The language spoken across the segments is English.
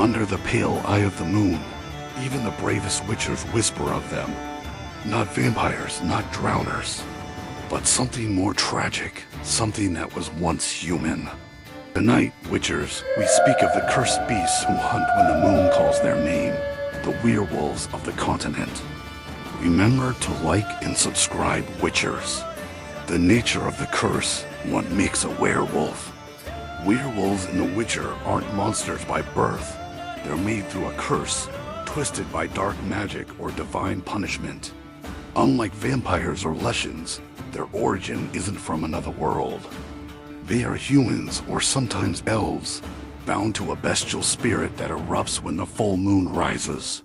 Under the pale eye of the moon, even the bravest witchers whisper of them. Not vampires, not drowners, but something more tragic, something that was once human. Tonight, witchers, we speak of the cursed beasts who hunt when the moon calls their name, the werewolves of the continent. Remember to like and subscribe, witchers. The nature of the curse, what makes a werewolf. Werewolves in The Witcher aren't monsters by birth. They're made through a curse, twisted by dark magic or divine punishment. Unlike vampires or Leshens, their origin isn't from another world. They are humans, or sometimes elves, bound to a bestial spirit that erupts when the full moon rises.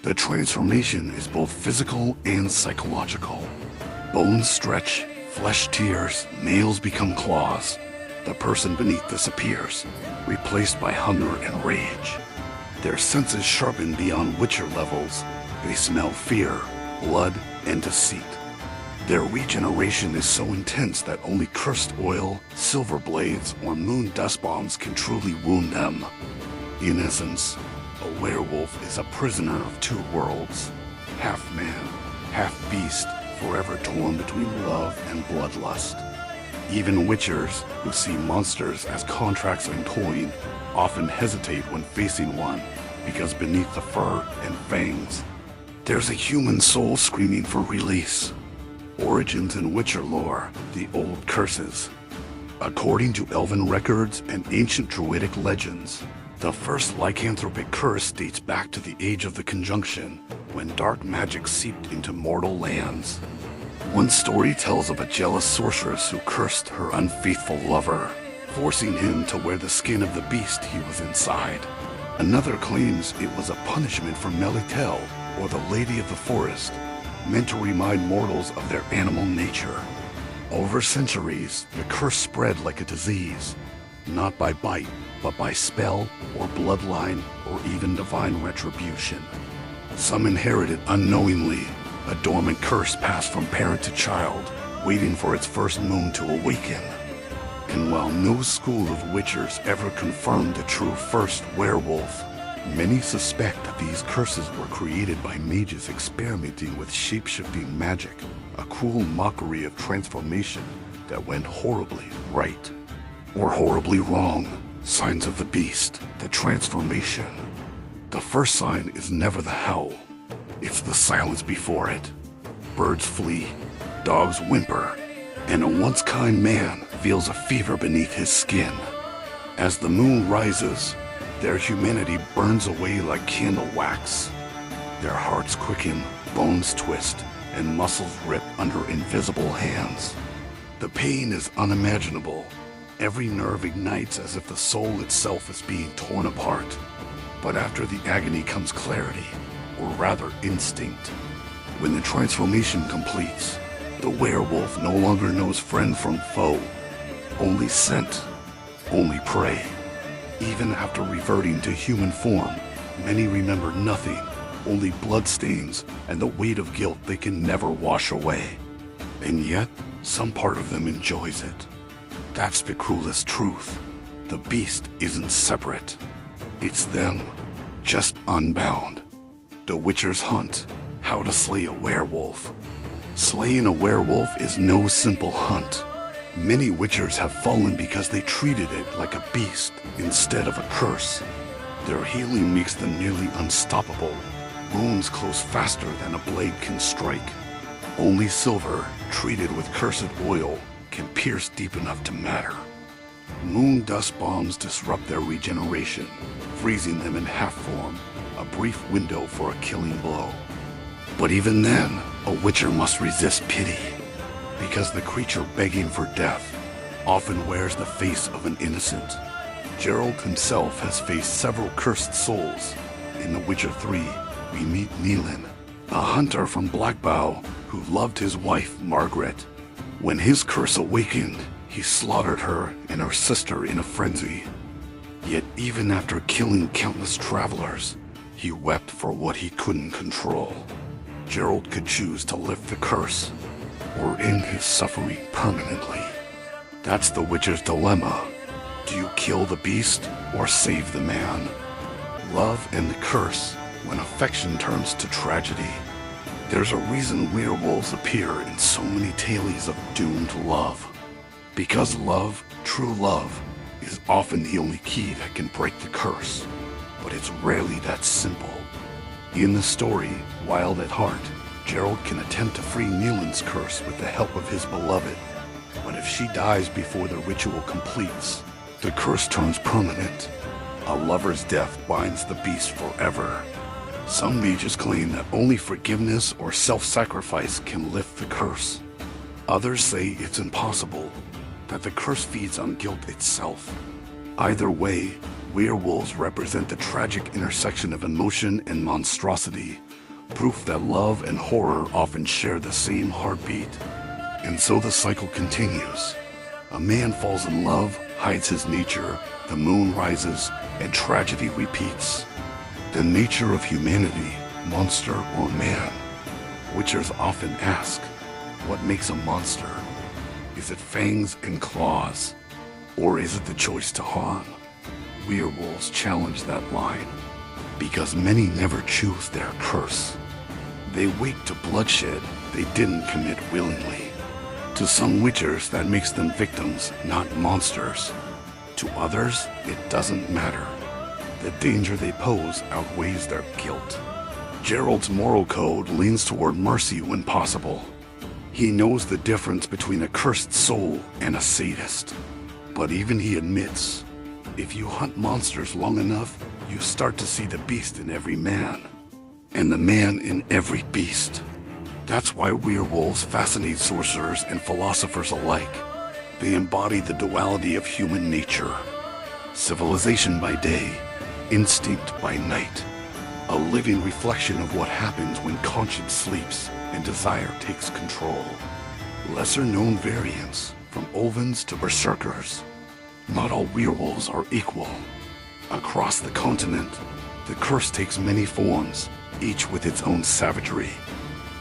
The transformation is both physical and psychological. Bones stretch, flesh tears, nails become claws. The person beneath disappears, replaced by hunger and rage. Their senses sharpen beyond witcher levels. They smell fear, blood, and deceit. Their regeneration is so intense that only cursed oil, silver blades, or moon dust bombs can truly wound them. In essence, a werewolf is a prisoner of two worlds, half man, half beast, forever torn between love and bloodlust. Even witchers, who see monsters as contracts and coin, often hesitate when facing one, because beneath the fur and fangs, there's a human soul screaming for release. Origins in Witcher lore, the old curses. According to elven records and ancient druidic legends, the first lycanthropic curse dates back to the Age of the Conjunction, when dark magic seeped into mortal lands. One story tells of a jealous sorceress who cursed her unfaithful lover, forcing him to wear the skin of the beast he was inside. Another claims it was a punishment from Melitel, or the Lady of the Forest, meant to remind mortals of their animal nature. Over centuries, the curse spread like a disease, not by bite, but by spell or bloodline or even divine retribution. Some inherited unknowingly, a dormant curse passed from parent to child, waiting for its first moon to awaken. And while no school of witchers ever confirmed the true first werewolf, many suspect that these curses were created by mages experimenting with shape-shifting magic, a cruel mockery of transformation that went horribly right or horribly wrong. Signs of the beast, the transformation. The first sign is never the howl. It's the silence before it. Birds flee, dogs whimper, and a once kind man feels a fever beneath his skin. As the moon rises, their humanity burns away like candle wax. Their hearts quicken, bones twist, and muscles rip under invisible hands. The pain is unimaginable. Every nerve ignites as if the soul itself is being torn apart. But after the agony comes clarity, or rather instinct. When the transformation completes, the werewolf no longer knows friend from foe, only scent, only prey. Even after reverting to human form, many remember nothing, only bloodstains and the weight of guilt they can never wash away. And yet, some part of them enjoys it. That's the cruelest truth. The beast isn't separate. It's them, just unbound. The Witcher's Hunt, how to slay a werewolf. Slaying a werewolf is no simple hunt. Many witchers have fallen because they treated it like a beast instead of a curse. Their healing makes them nearly unstoppable. Wounds close faster than a blade can strike. Only silver, treated with cursed oil, can pierce deep enough to matter. Moon dust bombs disrupt their regeneration, freezing them in half form, a brief window for a killing blow. But even then, a witcher must resist pity, because the creature begging for death often wears the face of an innocent. Geralt himself has faced several cursed souls. In The Witcher 3, we meet Neilin, a hunter from Blackbough who loved his wife, Margaret. When his curse awakened, he slaughtered her and her sister in a frenzy. Yet even after killing countless travelers, he wept for what he couldn't control. Geralt could choose to lift the curse, or end his suffering permanently. That's the Witcher's dilemma. Do you kill the beast, or save the man? love and the curse when affection turns to tragedy. There's a reason werewolves appear in so many tales of doomed love. Because love, true love, is often the only key that can break the curse. But it's rarely that simple. In the story, Wild at Heart, Gerald can attempt to free Neelan's curse with the help of his beloved. But if she dies before the ritual completes, the curse turns permanent. A lover's death binds the beast forever. Some mages claim that only forgiveness or self-sacrifice can lift the curse. Others say it's impossible, that the curse feeds on guilt itself. Either way, werewolves represent the tragic intersection of emotion and monstrosity, proof that love and horror often share the same heartbeat. And so the cycle continues. A man falls in love, hides his nature, the moon rises, and tragedy repeats. The nature of humanity, monster or man. Witchers often ask, what makes a monster? Is it fangs and claws? Or is it the choice to harm? Werewolves challenge that line, because many never choose their curse. They wake to bloodshed they didn't commit willingly. To some witchers, that makes them victims, not monsters. To others, it doesn't matter. The danger they pose outweighs their guilt. Gerald's moral code leans toward mercy when possible. He knows the difference between a cursed soul and a sadist. But even he admits, if you hunt monsters long enough, you start to see the beast in every man, and the man in every beast. That's why werewolves fascinate sorcerers and philosophers alike. They embody the duality of human nature. Civilization by day, instinct by night. A living reflection of what happens when conscience sleeps and desire takes control. Lesser-known variants, from Olvens to Berserkers. Not all werewolves are equal. Across the continent, the curse takes many forms, each with its own savagery.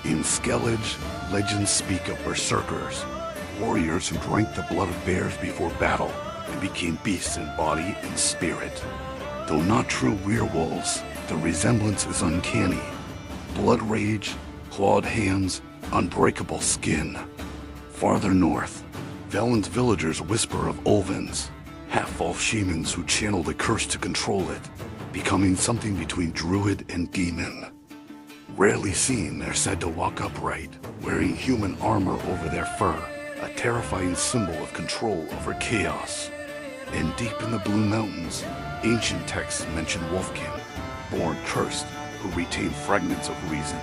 In Skellige, legends speak of Berserkers, warriors who drank the blood of bears before battle and became beasts in body and spirit. Though not true werewolves, the resemblance is uncanny. Blood rage, clawed hands, unbreakable skin. Farther north, Velen's villagers whisper of Olvens, half-elf shamans who channel the curse to control it, becoming something between druid and demon. Rarely seen, they're said to walk upright, wearing human armor over their fur, a terrifying symbol of control over chaos. And deep in the Blue Mountains, ancient texts mention Wolfkin, born cursed, who retain fragments of reason.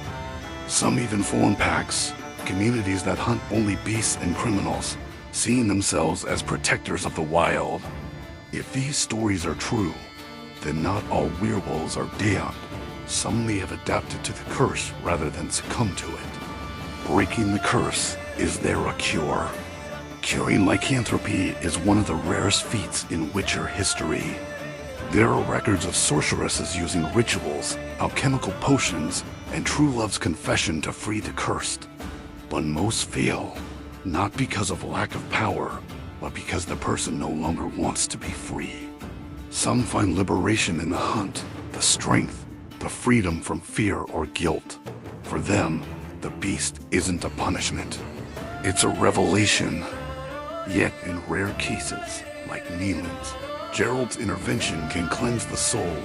Some even form packs, communities that hunt only beasts and criminals, seeing themselves as protectors of the wild. If these stories are true, then not all werewolves are damned. Some may have adapted to the curse rather than succumb to it. Breaking the curse, is there a cure? Curing lycanthropy is one of the rarest feats in Witcher history. There are records of sorceresses using rituals, alchemical potions, and true love's confession to free the cursed. But most fail, not because of lack of power, but because the person no longer wants to be free. Some find liberation in the hunt, the strength, the freedom from fear or guilt. For them, the beast isn't a punishment. It's a revelation. Yet in rare cases, like Neelan's, Gerald's intervention can cleanse the soul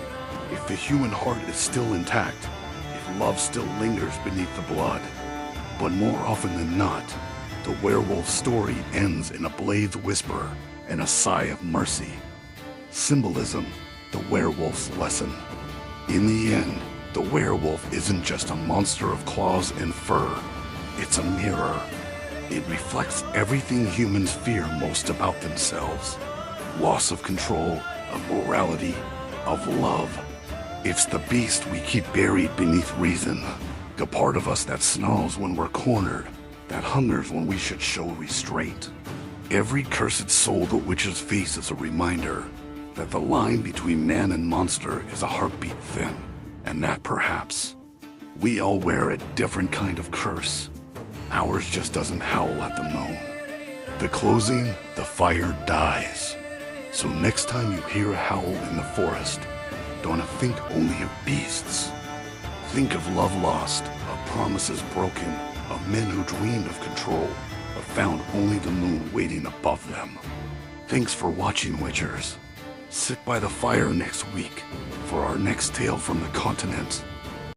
if the human heart is still intact, if love still lingers beneath the blood. But more often than not, the werewolf story ends in a blade's whisper and a sigh of mercy. Symbolism, the werewolf's lesson. In the end, the werewolf isn't just a monster of claws and fur. It's a mirror. It reflects everything humans fear most about themselves. Loss of control, of morality, of love. It's the beast we keep buried beneath reason. The part of us that snarls when we're cornered, that hungers when we should show restraint. Every cursed soul the witches face is a reminder that the line between man and monster is a heartbeat thin, and that perhaps we all wear a different kind of curse. Ours just doesn't howl at the moon. The closing, the fire dies. So next time you hear a howl in the forest, don't think only of beasts. Think of love lost, of promises broken, of men who dreamed of control, but found only the moon waiting above them. Thanks for watching, Witchers. Sit by the fire next week for our next tale from the continent.